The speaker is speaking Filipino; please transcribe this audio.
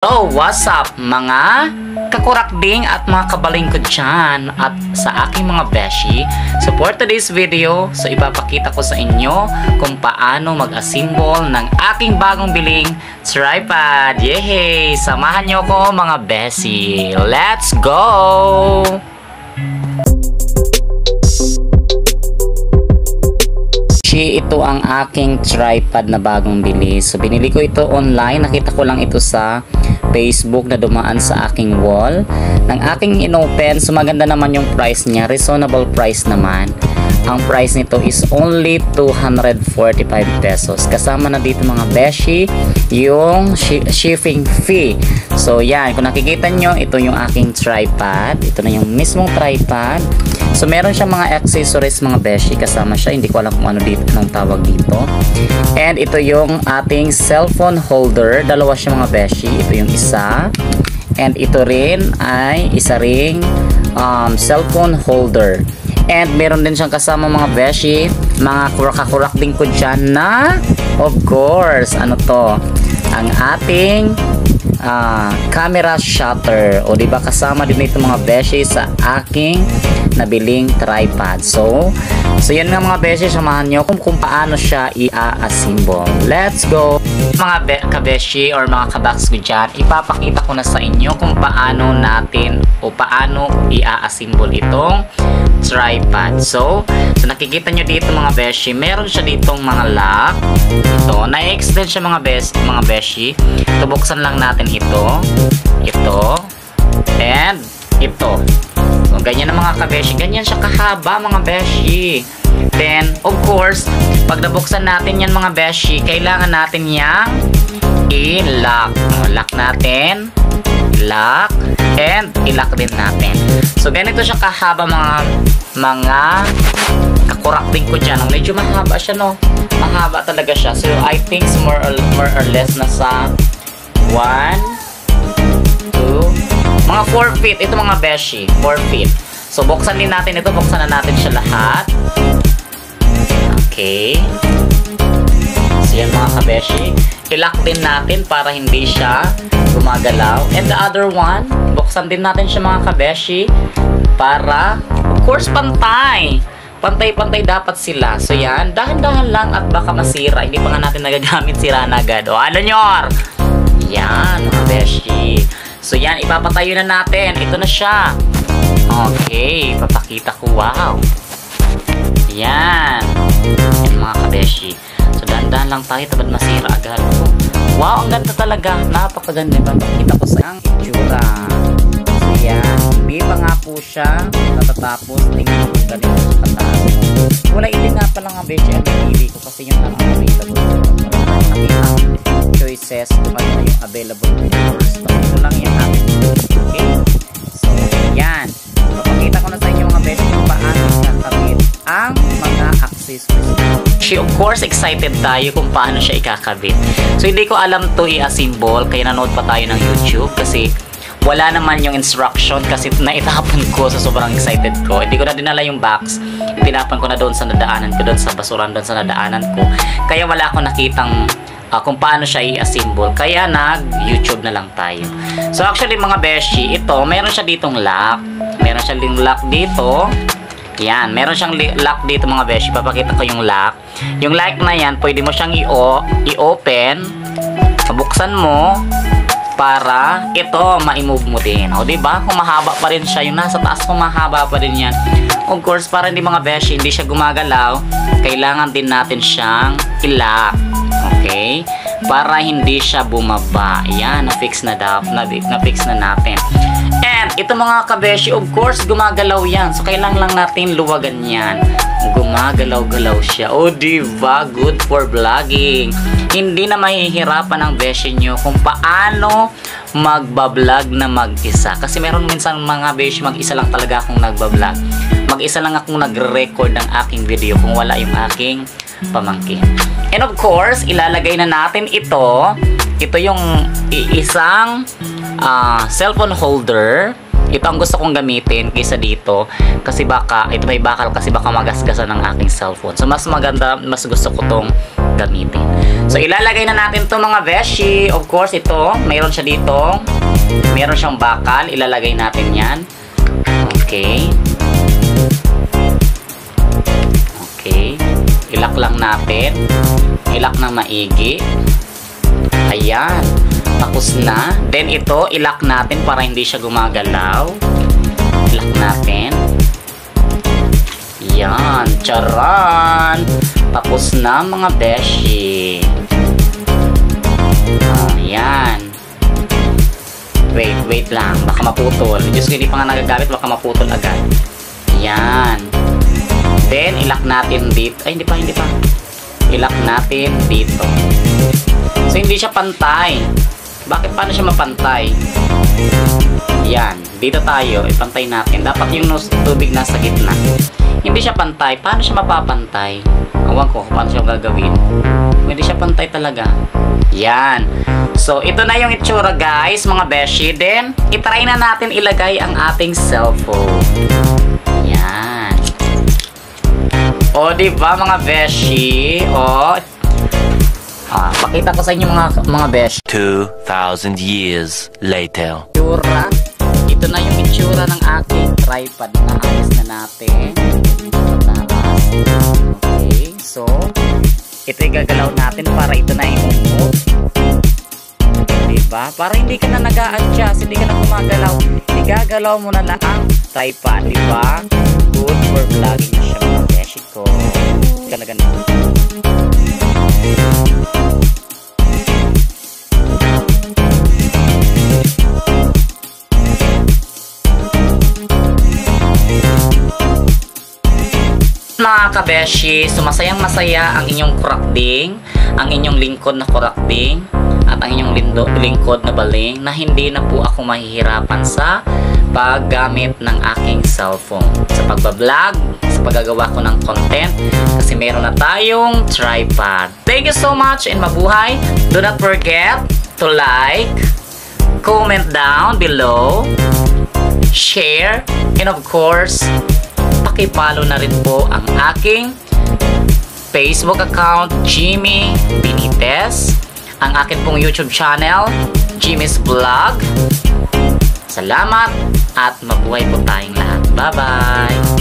So, what's up mga kakurakding at mga kabaling ko dyan at sa aking mga beshi. So, for today's video, so ipapakita ko sa inyo kung paano mag-assemble ng aking bagong biling tripod. Yehey! Samahan nyo ko mga beshi. Let's go! Ito ang aking tripod na bagong bili. So, binili ko ito online. Nakita ko lang ito sa Facebook na dumaan sa aking wall. Nang aking inopen, so maganda naman yung price niya. Reasonable price naman. Ang price nito is only 245 pesos. Kasama na dito mga beshi yung shipping fee. So, yan. Kung nakikita nyo, ito yung aking tripod. Ito na yung mismong tripod. So, meron siyang mga accessories mga beshi. Kasama siya. Hindi ko alam kung ano dito, anong tawag dito. And ito yung ating cellphone holder. Dalawa siya mga beshi. Ito yung isa. And ito rin ay isa ring cellphone holder. And meron din siyang kasama mga beshi. Mga kurak-kurak din ko dyan na, of course, ano to? Ang ating camera shutter. O diba kasama din ito mga beshi sa aking nabiling tripod. So yan nga mga beshi, samahan nyo kung paano siya i-assemble. Let's go! Mga kabeshi or mga kabaks ko dyan, ipapakita ko na sa inyo kung paano natin o paano i-assemble itong tripod. So nakikita nyo dito mga beshi, meron siya ditong mga lock. Ito, na-extend siya mga beshi. Ito, buksan lang natin ito, and ito. So, ganyan na mga kabeshi. Ganyan siya kahaba mga beshi. Then, of course, pag nabuksan natin yan mga beshi, kailangan natin yang i-lock. Lock natin. Lock. And i-lock din natin. So, ganito siya kahaba mga kakurak din ko dyan. Medyo mahaba siya, no? Mahaba talaga siya. So, I think more or less nasa 1, 2, mga 4 feet. Ito mga beshi, 4 feet. So, buksan din natin ito. Buksan na natin siya lahat. Okay. So, yan mga kabeshi. I-lock din natin para hindi siya gumagalaw. And the other one, buksan din natin siya mga kabeshi para, of course, pantay. Pantay-pantay dapat sila. So, yan. Dahan-dahan lang at baka masira. Hindi pa nga natin nagagamit, sira na agad. O, ano nyor? Yan, mga beshi. So, yan. Ipapatayo na natin. Ito na siya. Okay. Papakita ko. Wow. Yan. Yan, mga kabeshi. So, dahan-dahan lang tayo. Tabad masira agad. Wow, ang ganda talaga. Napakaganda. Papakita ko sa ang itsura. So, yan. Hindi pa nga po siya natatapos. Tingnan ko ganito sa kataas. Wala itin nga pa lang ang beshi ang pinili ko kasi yung lang ang available. Nakita choices kung ano na yung available colors. So, ito lang yung natin. Okay? So, yan. Papakita ko na sa inyo mga beshi kung paano ikakabit ang mga accessories. Of course, excited tayo kung paano siya ikakabit. So, hindi ko alam to i-assemble kaya nanood pa tayo ng YouTube kasi wala naman yung instruction kasi naitapon ko sa sobrang excited ko. Hindi ko na dinala yung box. Tinapon ko na doon sa nadaanan ko, doon sa basuran, doon sa nadaanan ko. Kaya wala akong nakitang kung paano siya i-assemble. Kaya nag-YouTube na lang tayo. So actually mga beshi, ito, meron siya ditong lock. Meron siya ding lock dito. Yan, meron siyang lock dito mga beshi. Papakita ko yung lock. Yung lock na yan, pwede mo siyang i-open. Buksan mo para ito ma-move mo din. O diba? Kung mahaba pa rin siya, yung nasa taas kung mahaba pa rin yan. Of course, para hindi mga beshi, hindi siya gumagalaw, kailangan din natin siyang i-lock. Okay? Para hindi siya bumaba. Yan, na-fix na natin. And ito mga kabeshi, of course, gumagalaw yan. So, kailangan lang natin luwagan yan. Gumagalaw-galaw siya. O, diba? Good for vlogging. Hindi na mahihirapan ang beshi nyo kung paano magbablog na mag-isa. Kasi meron minsan mga beshi, mag-isa lang talaga akong nagbablog. Mag-isa lang akong nagre-record ng aking video kung wala yung aking pamangkin. And of course, ilalagay na natin ito. Ito yung isang cellphone holder. Ito ang gusto kong gamitin kaysa dito kasi baka ito may bakal kasi baka magasgasan ng aking cellphone. So mas maganda, mas gusto ko tong gagamitin. So, ilalagay na natin to mga beshi. Of course, ito, mayroon siya dito. Meron siyang bakal. Ilalagay natin yan. Okay. Okay. Ilak lang natin. Ilak ng maigi. Ayan. Tapos na. Then, ito, ilak natin para hindi siya gumagalaw. Ilak natin. Yan, charan! Tapos na mga beshi. Yan. Wait lang. Baka maputol. Diyos ko, hindi pa nga nagagamit. Baka maputol agad. Yan. Then, ilak natin dito. Ay, hindi pa. Ilak natin dito. So, hindi siya pantay. Bakit? Paano siya mapantay? Yan. Dito tayo. Ipantay natin. Dapat yung tubig nasa gitna. Hindi siya pantay. Paano siya mapapantay? Awan ko paano siya gagawin. Hindi siya pantay talaga. Yan. So, ito na yung itsura guys, mga beshi. Then, itry na natin ilagay ang ating cellphone. Yan. O, diba mga beshi? O, pakita ko sa inyo mga beshi. 2,000 years later. Itsura. Ito na yung itsura ng aking tripod na ayos na natin. Okay, so ito igagalaw natin para ito na i-move. Diba? Para hindi ka na nag-a-adjust, hindi ka na gumagalaw. Igagalaw mo na lang ang tripod, diba? Good for vlogging na siya mga beshi ko. Talaga na. Mga kabeshi, so masayang masaya ang inyong kurakding, ang inyong lingkod na kurakding, at ang inyong lingkod na baling na hindi na po ako mahihirapan sa paggamit ng aking cellphone. Sa pagbablog, sa paggagawa ko ng content, kasi meron na tayong tripod. Thank you so much and mabuhay. Do not forget to like, comment down below, share, and of course, paki-follow na rin po ang aking Facebook account, Jimmy Benitez, ang akin pong YouTube channel, Jimmy's Vlog. Salamat at mabuhay po tayong lahat. Bye-bye!